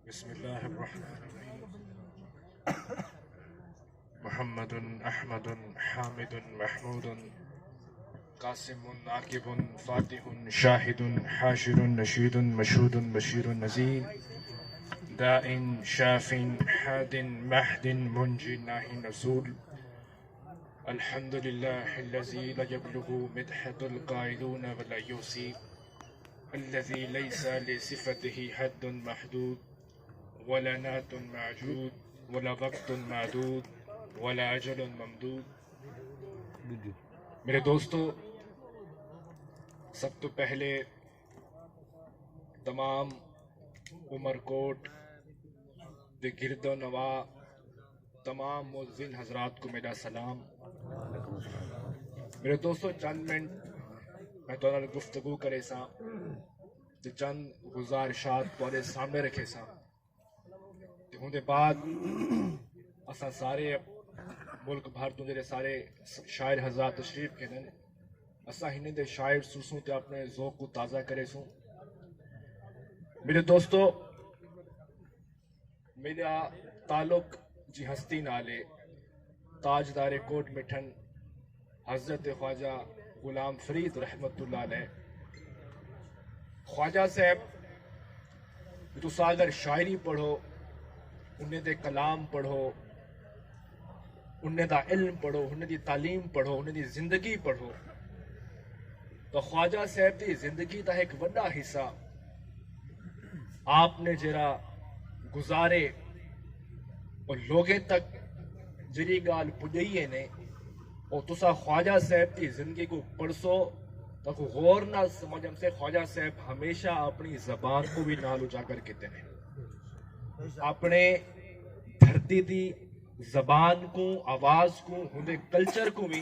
बिस्मिल्लाहिर्रहमानिर्रहीम। मुहम्मदुन अहमदुन हामिदुन महमूदुन कासिमुन आकिबुन फातिहुन शाहिदुन हाशिरुन नशीदुन मशहूदुन बशीरुन नज़ीर दाइन शाफिन हादिन महदिन मुंजिन नाहिन रसूल अल्हम्दुलिल्लाहिल्लज़ी ला यब्लुगु मिदहतुल क़ाइलून वला युसी अल्लज़ी लैसा लिसिफ़तिही हद्दुन महदूद वला नातुन मअजूद वला वक्तुन मादूद वला अजलुन ममदूद। मेरे दोस्तों, सब तो पहले तमाम उमरकोट दे गिरदो नवा तमाम मुअज़्ज़िन हजरात को मेरा सलाम। मेरे दोस्तों, चंद मिनट मैं तो गुफ्तगू करे सा ते चंद गुजारिशात तुहाडे सामने रखे सा ते उनके बाद असा सारे मुल्क भर तो जेडे सारे शायर हजरात तशरीफ केन असा हिन दे शायर सुसूं ते अपने ज़ौक़ को ताज़ा करे सूं। मेरे दोस्तों, मेरा ताल्लुक जी हस्ती नाले ताजदारे कोट मिठन हजरत ख्वाजा गुलाम फरीद रहमतुल्लाह अलैह। ख्वाजा साहब तुसा अगर शायरी पढ़ो, उन्हें दे कलाम पढ़ो, उन्हें दा इल्म पढ़ो, उन्हें दी तालीम पढ़ो, उन्हें दी जिंदगी पढ़ो, तो ख्वाजा साहब की जिंदगी का एक बड़ा हिस्सा आपने जरा गुजारे और लोगों तक जरी गाल पुजाइए ने और तुसा ख्वाजा साहब की जिंदगी को पढ़सो तो गौर ना समझ से ख्वाजा साहब हमेशा अपनी जबान को भी नाल उजागर किते हैं, अपने धरती की जबान को, आवाज को, उनके कल्चर को भी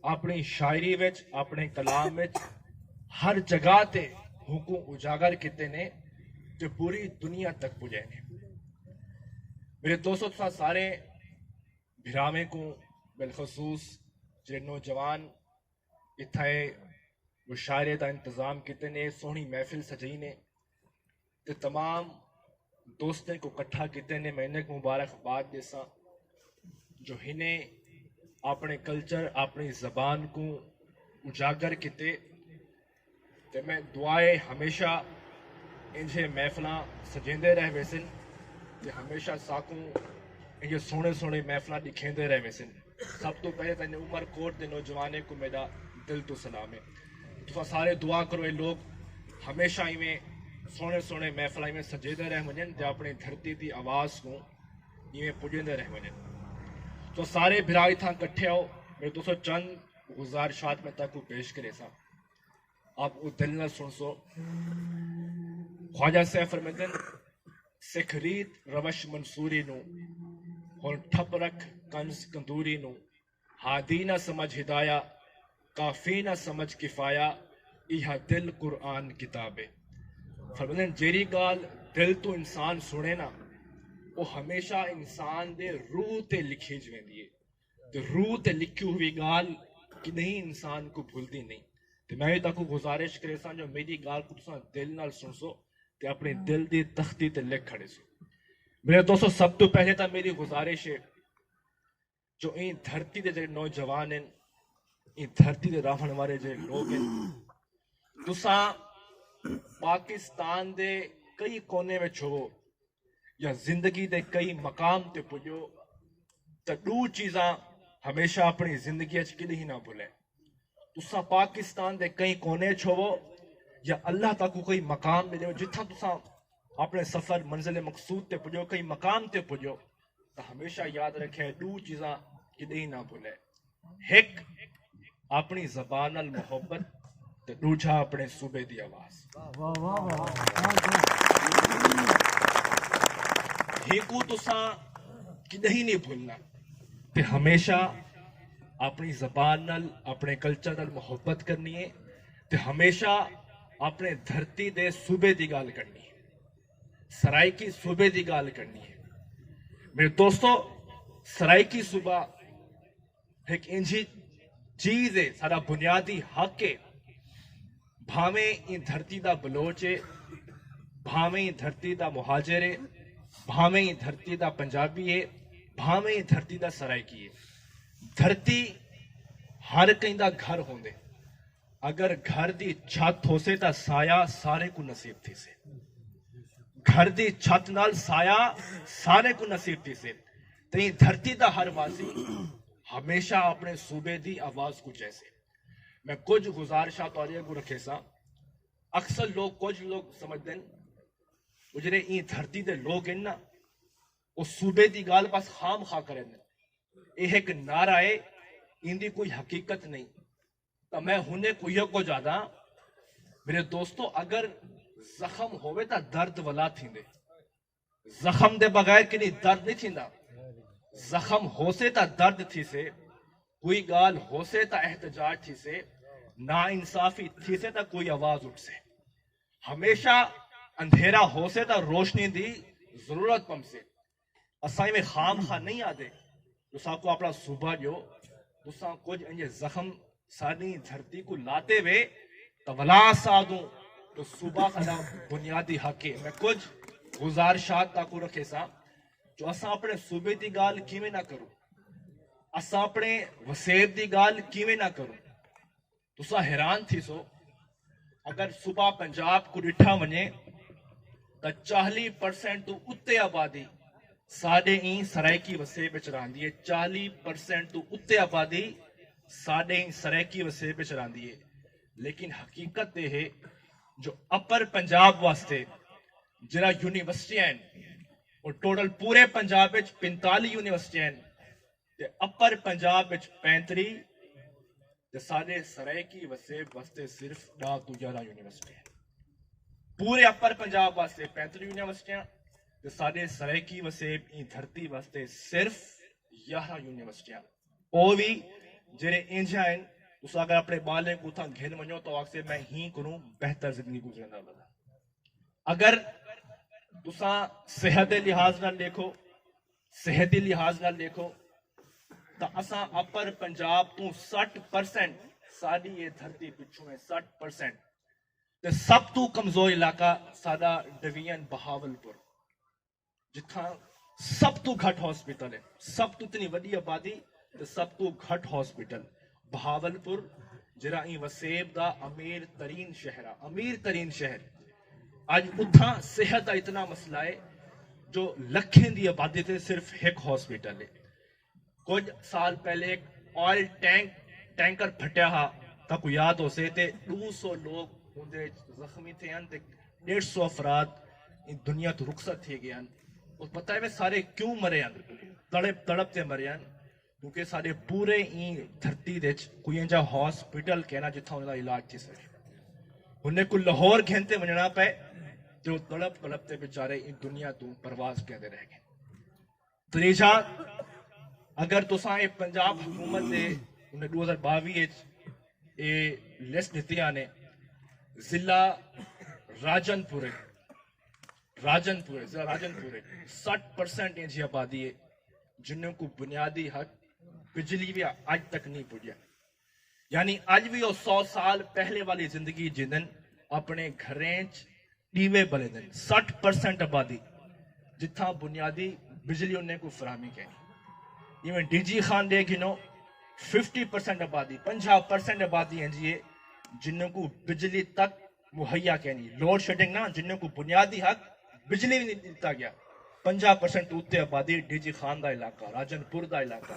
अपनी शायरी विच, अपने कलाम विच हर जगह ते हुकू उजागर किते ने जो पूरी दुनिया तक पुजे ने। मेरे दोस्तों, तुसा सारे भिरावे को बिलखसूस जो नौजवान इत्थे मुशायरे का इंतजाम किते ने, सोहनी महफिल सजाई ने ते तमाम दोस्तें को इकट्ठा किते ने, मैंने को मुबारकबाद देसा जो इन्हें अपने कल्चर, अपनी जबान को उजागर किते। ते मैं दुआए हमेशा इंजे महफिल सजेंदे रह वैसन ते हमेशा साकू इंजे सोहने सोहने महफिल दिखेंदे रह वैसन। सब तो पहले तेने उमरकोट के नौजवाने को मेरा दिल तो सलाम है। तुसा सारे दुआ करो ये लोग हमेशा इवें सोहने सोहने महफिल इवें सजेंदे रह वजन ते अपनी धरती की आवाज़ को इवें पुजेंदे रह वजन। तो सारे भिरा इतना कट्ठे आओ। मेरे दोस्तों, चंद गुजारिशात में तक पेश करे सा, आप वो दिल न सुन सो। ख्वाजा साहब फरमाते सिख रीत रवश मंसूरी नू हुण ठप रख कंज कंदूरी नू, हादी ना समझ हिदाया काफी ना समझ किफाया, इहा दिल कुरान किताबे। फरमाते जेरी गाल दिल तो इंसान सुने ना वो हमेशा इंसान दे रूह ते लिखी जवेंदी है, तो रूह ते लिखी हुई गाल कि नहीं इंसान को भूलती नहीं। तो मैं ताको गुजारिश करे सा जो मेरी गाल को तुसा दिल नाल सुन सो ते अपने दिल दी तख्ती ते लिख खड़े सो। मेरे दोस्तों, सब तो पहले तो मेरी गुजारिश है जो इन धरती दे जो नौजवान हैं, इन धरती दे रहने वाले जो लोग हैं, तुसा पाकिस्तान दे कई कोने में छो या जिंदगी दे कई मकाम ते पुजो तो दो चीज़ा हमेशा अपनी जिंदगी कदी ही ना भूले। तुसा पाकिस्तान दे कई कोने छो या अल्लाह तक कोई मकाम मिले जिथा तुसा अपने सफर मंजिल मकसूद ते पुजो, कई मकाम ते पुजो, तो हमेशा याद रखे दो चीज़ा कदी ही ना भूले। एक अपनी जबान नाल मोहब्बत ते दूजा अपने सूबे दी आवाज़। हेकू तुसा कदी ही नहीं भूलना ते हमेशा अपनी जबान नाल, अपने कल्चर नाल मोहब्बत करनी है ते हमेशा अपने धरती दे सूबे दी गाल करनी है, सराइकी सूबे दी गाल करनी है। मेरे दोस्तों, सराइकी सूबा एक इंजी चीज है, सारा बुनियादी हक है। भावें इन धरती दा बलोच है, भावें इन धरती दा मुहाजिर है, भावें ही धरती दा पंजाबी है, भावें ही धरती दा सराइकी है। धरती हर कहीं दा घर होंदे, अगर घर दी छत होसे ता साया सारे को नसीब थी से। घर दी छत नाल साया सारे को नसीब थी से। ते धरती दा हर वासी हमेशा अपने सूबे दी आवाज को जैसे। मैं कुछ गुजारिशा तौर को रखे सा। अक्सर लोग कुछ लोग समझते हैं जेडे ई धरती दे लोग हैं ना, वो सूबे दी गाल पास खाम खा करें। यह एक नारा है, इंदी कोई हकीकत नहीं। तो मैं हुने कोई को ज्यादा मेरे दोस्तों, अगर जख्म होवे ता दर्द वला थींदे। जख्म दे बगैर कि दर्द नहीं थींदा। जख्म होसे ता दर्द थी से, कोई गाल होसे ता एहतजाज थी से, ना इंसाफी थी से ता कोई आवाज उठ से। हमेशा अंधेरा होसे ता रोशनी दी जरूरत पम से। असाई में खाम खा नहीं आदे तुसा को अपना सूबा जो तुसा कुछ इंजे जख्म साडी धरती को लाते वे तवला सादू तो सूबा खदा बुनियादी हक है। मैं कुछ गुजारिशात ताकू रखे सा जो असा अपने सूबे दी गाल किवें ना करूं, असा अपने वसेब दी गाल किवें ना करूं। तुसा हैरान थी सो अगर सुबह पंजाब को डिठा वने तो 40% तो उत्ते आबादी साडे ई सराइकी वसेब विच रहंदी है। 40% तो उत्ते आबादी साडे ई सराइकी वसेब विच रहंदी है। लेकिन हकीकत यह है जो अपर पंजाब वास्ते जरा यूनिवर्सिटियां और टोटल पूरे पंजाब विच 45 यूनिवर्सिटियां ते अपर पंजाब विच 35 ते साडे सराइकी वसेब वास्ते सिर्फ 10 तो 11 यूनिवर्सिटियां। पूरे अपर पंजाब वास्ते 35 यूनिवर्सिटियां ते साडे सराइकी वसेब ई धरती वास्ते सिर्फ 11 यूनिवर्सिटियां। ओ भी जेरे इंज हैं तुस अगर अपने बाले को था घेन वनो तो आखसे मैं ही करूं बेहतर जिंदगी गुजरना वाला। अगर तुसा सेहत के लिहाज नाल देखो, सेहती लिहाज नाल देखो तो असा अपर पंजाब तो 60% साडी ये धरती पिछू है। 60% ते सब तो कमजोर इलाका साडा डिवीजन बहावलपुर, जिथा सब तो घट हॉस्पिटल है। सब तो इतनी वड्डी आबादी ते सब तो घट हॉस्पिटल बहावलपुर जरा ई वसेब दा अमीर तरीन शहर, अमीर तरीन शहर। आज उठा सेहत का इतना मसला है जो लखें दी आबादी से सिर्फ एक हॉस्पिटल है। कुछ साल पहले एक ऑयल टैंकर फटिया हा ताकू याद हो से ते 200 लोग उनके जख्मी थे ते 150 अफराद इन दुनिया तो रुखसत थे गए। और पता है वे सारे क्यों मरे हैं? तड़प तड़प ते मरे हैं क्योंकि सारे पूरे ई धरती दे कोई इंजा हॉस्पिटल कहना जिथा उनका इलाज थी सके। उन्हें को लाहौर घेनते वजना पे जो तड़प तड़प ते बेचारे इन दुनिया तो परवाज कहते रह गए। त्रीजा अगर तुसा ये पंजाब हुकूमत ने 2022 ये लिस्ट दी ने जिला राजनपुर जिला राजनपुर 60% इंजी आबादी है जिन्हों को बुनियादी हक बिजली भी आज तक नहीं पुजा। यानी आज भी वो 100 साल पहले वाली जिंदगी जिंदन अपने घरें दीवे बले दिन। 60% आबादी जिथा बुनियादी बिजली उन्हें को फराहमी कहनी। इवें डीजी खान दे गिनो 50% आबादी 50% आबादी है जी जिन्हों को बिजली तक मुहैया कहनी। लोड शेडिंग ना जिन्हों को बुनियादी हक बिजली भी नहीं दिता गया। 50% उत्ते आबादी डीजी खान का इलाका, राजनपुर का इलाका।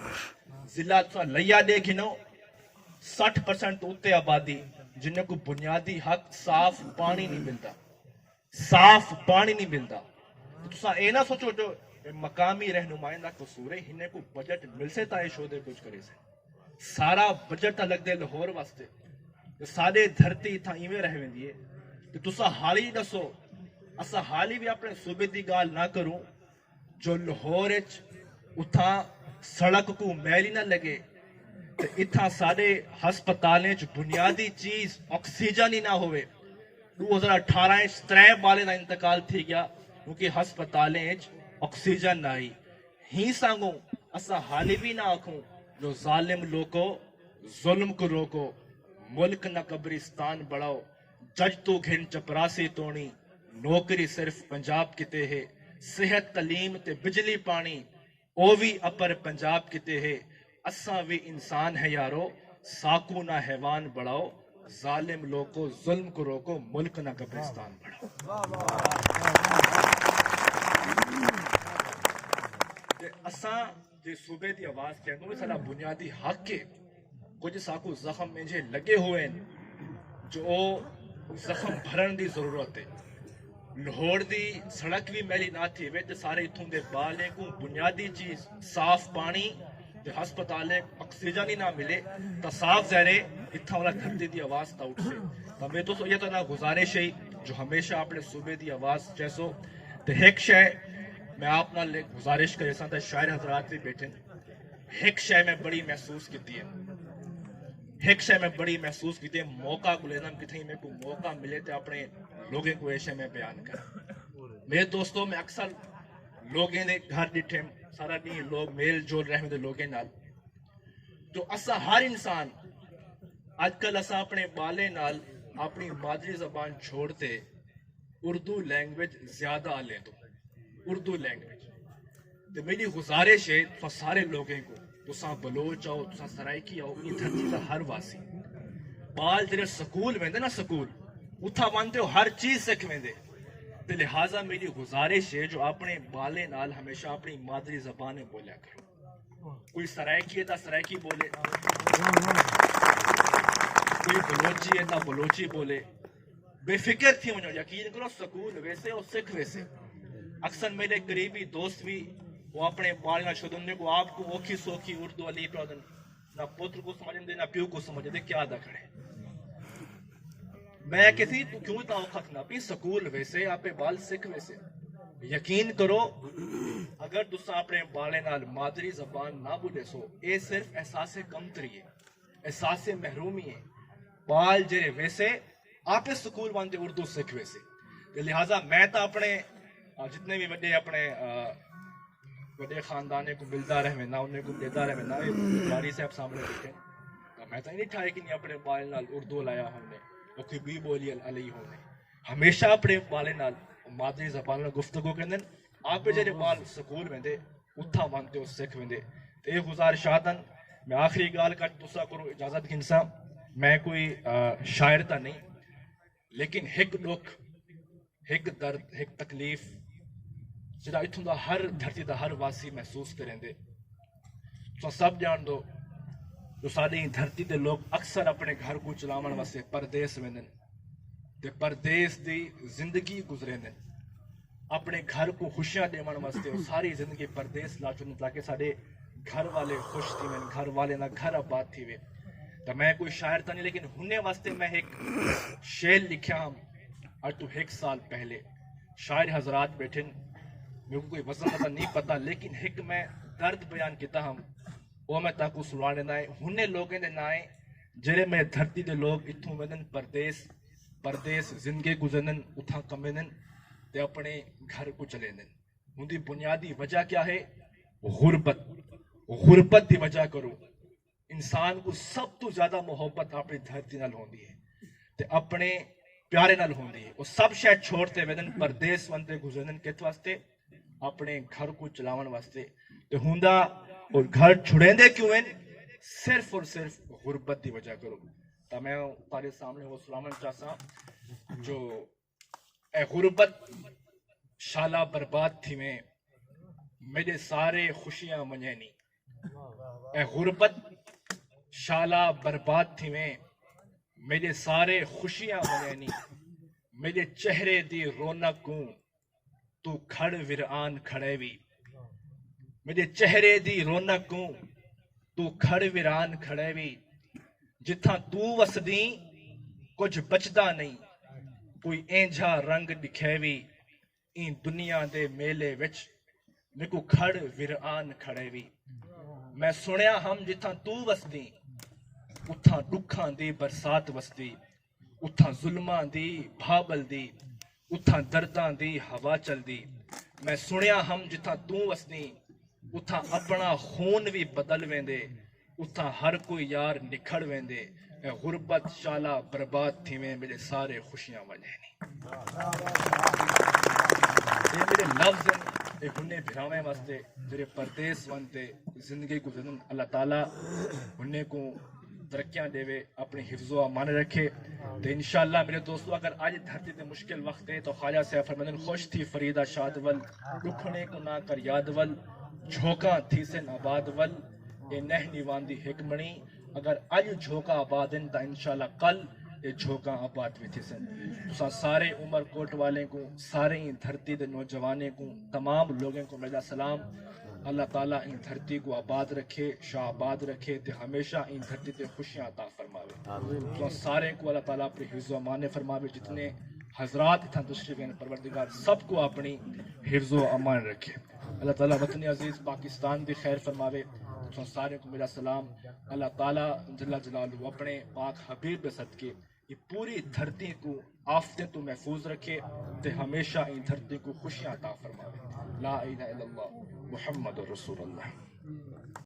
जिला लिया दे गिनो 60% उत्ते आबादी जिन्हों को बुनियादी हक साफ पानी नहीं मिलता, साफ पानी नहीं मिलता। तुसा ये ना सोचो जो मकामी रहनुमाइं का कसूर है, इन्हें को बजट मिल से ता शोधे कुछ करे से। सारा बजट लग दे लाहौर वास्ते, सारे धरती इतना इवें रह वेंदी है। तो तुसा हाल ही दसो असा हाल ही भी अपने सूबे की गाल ना करूं जो लाहौर उथा सड़क को मैली ना लगे तो इथा सारे हस्पतालें बुनियादी चीज ऑक्सीजन ही ना होवे। 2018 3 बाले का इंतकाल थी गया क्योंकि हस्पतालें ऑक्सीजन ना आई। ही सांगू असा हाल भी ना आखूं जो जालिम लोको जुल्म को रोको, मुल्क न कब्रिस्तान बढ़ाओ, जज तो घिन चपरासी तोड़ी, नौकरी सिर्फ पंजाब किते है, सेहत तलीम ते बिजली पानी ओ भी अपर पंजाब किते है। असा भी इंसान है यारो, साकू ना हैवान बढ़ाओ, जालिम लोगो जुल्म को रोको, मुल्क ना कब्रिस्तान बढ़ाओ। असा जे सूबे की आवाज कहूँ साडा बुनियादी हक है। कुछ साकू जख्म मुझे लगे हुए जो जख्म भरन की जरूरत है। लाहौर की सड़क भी मैली ना थी वे, सारे इतों के बाले को बुनियादी चीज साफ पानी, हस्पताल ऑक्सीजन ही ना मिले तो साफ जहरे इतना वाला धरती की आवाज तो उठ से। तो मैं तो ये तो ना गुजारिश है जो हमेशा अपने सूबे की आवाज जैसो। तो एक शय मैं आप नाल गुजारिश करे सा, शायर हजरात भी बैठे, एक शय मैं बड़ी महसूस की है, एक शय मैं बड़ी महसूस की मौका को लेना कितने मेरे को मौका मिले तो अपने लोगों को ऐसे मैं बयान कर। मेरे दोस्तों मैं अक्सर लोगों ने घर डिठे सारा दिन लोग मेल जोल रहे लोगों नाल, जो असा हर इंसान आजकल असा अपने बाले नाल अपनी मादरी जबान छोड़ते उर्दू लैंग्वेज ज्यादा ले दो। उर्दू लैंग्वेज तो मेरी गुजारिश है तो सारे लोगों को, तुसा बलोच आओ, तुसा सराइकी आओ, ये धरती का हर वासी बाल तेरे स्कूल वेंदे ना, स्कूल उथा मानते हो हर चीज सीख वेंदे। तो लिहाजा मेरी गुजारिश है जो अपने बाले नाल हमेशा अपनी मादरी जबान में बोलिया करो। कोई सराइकी है तो सराइकी बोले, कोई बलोची है तो बलोची बोले, बेफिक्र थी वनो, यकीन करो स्कूल वैसे और सिख वैसे। अक्सर मेरे करीबी दोस्त भी वो अपने बाल ना शुद्ध को आपको औखी सौखी उर्दू अली प्रदन ना पुत्र को समझते ना प्यो को समझते क्या दखड़े। मैं किसी तो क्यों तो औखत ना पी स्कूल वैसे आपे बाल सिख वैसे। यकीन करो अगर तुसा अपने बाले नाल मादरी जबान ना बोले सो ये सिर्फ एहसास कमतरी है, एहसास महरूमी है। बाल जेरे वैसे आपे स्कूल बनते उर्दू सिख वैसे। लिहाजा मैं तो अपने जितने भी बड़े अपने बड़े खानदाने को मिलता रहे ना उन्हें को देता रहे ना, वारी साहब सामने बैठे तो मैं तो नहीं ठाए कि नहीं अपने बाल नाल उर्दू लाया हमने और कोई भी बोली अली होने हमेशा अपने बाले नाल मादरी जबान में गुफ्तगू करते। आप जेरे बाल स्कूल वेंदे उथा मानते हो सिख वेंदे। तो ये गुजारिशातन मैं आखिरी गाल कर तुसा करो इजाजत गिनसा। मैं कोई शायर तो नहीं, लेकिन एक दुख, एक दर्द, एक तकलीफ जिदा इथों का हर धरती का हर वासी महसूस करेंदे। तो सब जान दो जो साडी धरती के लोग अक्सर अपने घर को चलावन वास्ते परदेस वेंदे ते परदेस की जिंदगी गुजरेंदे। अपने घर को खुशियां देवन वास्ते वो सारी जिंदगी परदेस ला चुन ताकि साडे घर वाले खुश थी वे, घर वाले ना घर आबाद थी वे। तो मैं कोई शायर तो नहीं, लेकिन हुने वास्ते मैं एक शेर लिखा हम आज तो 1 साल पहले। शायर हजरात बैठे, मेरे को कोई वजन पता नहीं पता, लेकिन एक मैं दर्द बयान किया हम वो मैं ताकू सुनाने ना है। हुने लोगों ने ना है जेरे मैं धरती के लोग इथों वेंदन परदेस, परदेस जिंदगी गुजरन उथा कमेन ते अपने घर को चले दिन। उनकी बुनियादी वजह क्या है? गुरबत। गुरबत की वजह करो इंसान को सब तो ज्यादा मोहब्बत अपनी धरती नाल होंदी है ते अपने प्यारे नाल होंदी है। वो सब शायद छोड़ते वेदन परदेस वंते गुजरन कित वास्ते? अपने घर को चलावन वास्ते। तो हुंदा और घर छुड़ेंदे क्यों हैं? सिर्फ और सिर्फ गुरबत की वजह करो। तो मैं तारे सामने वो सुनावन चाहता जो ए गुरबत शाला बर्बाद थी में मेरे सारे खुशियां मनेनी। ए गुरबत शाला बर्बाद थी में मेरे सारे खुशियां मनेनी। मेरे चेहरे दी रौनक को तू खड़ विरान खड़ेवी। मेरे चेहरे दी रौनक को तू खड़ विरान खड़ेवी। जिथा तू वसदी कुछ बचदा नहीं, कोई एंझा रंग दिखेवी। इन दुनिया दे मेले विच मेरे को खड़ विरान खड़ेवी। मैं सुनिया हम जिथा तू वसदी उथा दुखां दी बरसात वसदी। उथा जुल्मां दी भाबल दी, उथा दर्दां दी हवा चलदी। मैं सुनिया हम जिथा तू वसदी उथा अपना खून भी बदल वेंदे। उथा हर कोई यार निखड़ वेंदे। गुरबत शाला बर्बाद थी में मेरे सारे खुशियां वजह नहीं। ये मेरे लफ्ज ये हुन्ने भिरावें वास्ते जेरे परदेस वनते जिंदगी गुजरन अल्लाह ताला हुन्ने को तरक्कियां देवे, अपने हिफ्ज़ो अमान रखे। तो इंशाअल्लाह मेरे दोस्तों, अगर आज धरती पे मुश्किल वक्त है तो ख्वाजा से फरमाने खुश थी फरीदा शादवल, दुखने को ना कर यादवल, झोंका थी से आबादवल, ए नह निवांदी हिकमणी। अगर आज झोंका आबादन तो इंशाअल्लाह कल ये झोंका आबाद भी थी सन। तुसा सारे उमर कोट वाले को, सारे इन धरती के नौजवाने को, तमाम लोगों को मेरा सलाम। अल्लाह ताला इन धरती को आबाद रखे, शाहबाद रखे, ते हमेशा इन धरती पे खुशियां अता फरमावे। तो सारे को अल्लाह ताला अपने हिफ्ज़ो अमान फरमावे। जितने हजरात इतना तशरीफ हैं, परवरदिगार सबको अपनी हिफ्ज़ो अमान रखे। अल्लाह ताला वतन अजीज पाकिस्तान भी खैर फरमावे। तो सारे को मेरा सलाम। अल्लाह ताला जल्ला जलालहू अपने पाक हबीब के सदके ये पूरी धरती को आफते तो महफूज रखे, ते हमेशा इन धरती को खुशियां अता फरमावे। ला इलाहा इल्लल्लाह मुहम्मद रसूलुल्लाह।